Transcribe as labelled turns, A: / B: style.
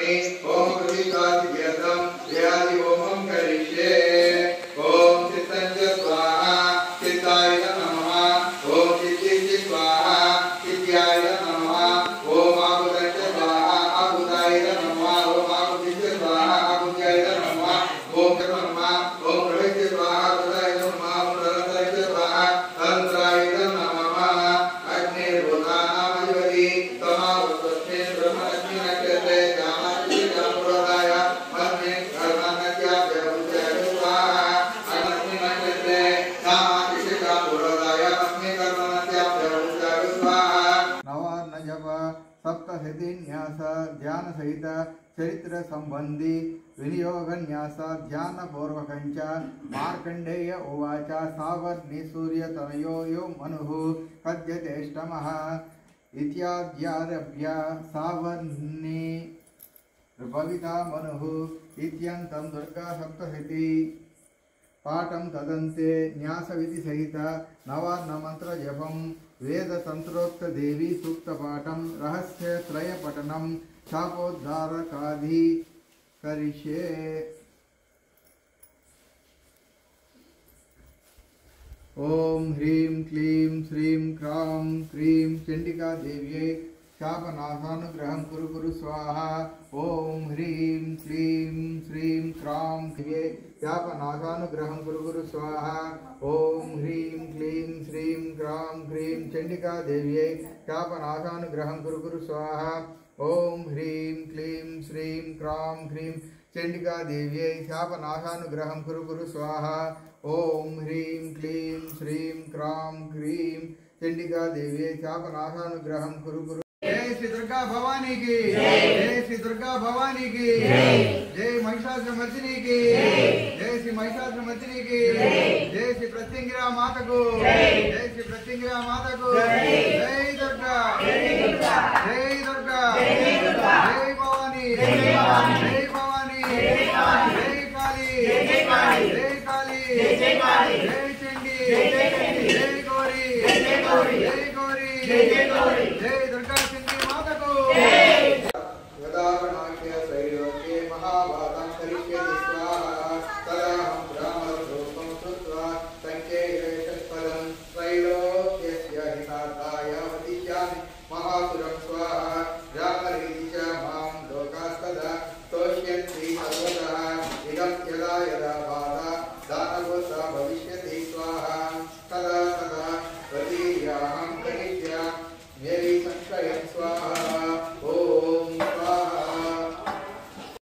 A: ओम प्रतिकाद्यतं ध्यानि ओमं करिष्ये ओम चित्तञ्च स्वाहा चित्ताय नमः ओम चित्तिञ्च स्वाहा चित्याय नमः ओम आहुतञ्च स्वाहा आहुताय नमः ओम आहुतिञ्च स्वाहा आहुत्याय नमः ओम नमः ओम प्रभृत्य स्वाहा प्रदाय नमः ओम ररतञ्च स्वाहा तन्त्राय नमः अग्निर्भूतानामधिपति तमावतस्मै ब्रह्मणस्मै नक्षत्रे कामाक्षि कामप्रदाय मन्ये कर्मणत्याभ्यवुच्य स्वाहा अग्निस्मै नक्षत्रे कामाक्षि कामप्रदाय मन्ये कर्मणत्याभ्यवुच्य स्वाहा
B: नवार्न जप सप्तशतीन्यास ध्यान सहित चरित्र संबंधी विनियोग न्यास ध्यान पूर्वकंच मार्कंडेय उवाच सावर्णि सूर्यतनयो यो मनुः कद्यतेष्टमः इत्याद्यारभ्य सावर्णि भविता मनुः इत्यन्तं दुर्गा सप्तशती पाठं तदन्ते न्यासविधि सहित नवार्न मंत्र जपं वेद तंत्रोक्त देवी सूक्त पाठं रहस्य त्रय पठनं शापोद्धारकादि करिष्ये ओम ह्रीं क्लीं श्रीं क्रां क्रीं चंडिका देव्यै शापनाशानुग्रहं कुरु कुरु स्वाहा ओम ह्रीं क्लीं श्रीं क्रां देव्यै शापनाशानुग्रहं कुरु कुरु स्वाहा ओम ह्रीं क्लीं श्रीं क्रां क्रीं चंडिका देव्यै शापनाशानुग्रहं कुरु कुरु स्वाहा ओम ह्रीं क्लीं श्रीं क्रां क्रीं चंडिका देव्यै शापनाशानुग्रहं कुरु कुरु स्वाहा ओम ह्रीं क्लीं श्रीं क्रां क्रीं चंडिका देव्यै शापनाशानुग्रहं कुरु कुरु। जय श्री दुर्गा भवानी की जय श्री दुर्गा भवानी की जय महिषासुरमर्दिनी की जय श्री महिषासुरमर्दिनी की जय श्री प्रत्यंगिरा माता को जय श्री प्रत्यंगिरा माता को जय दुर्गा जय दुर्गा जय दुर्गा।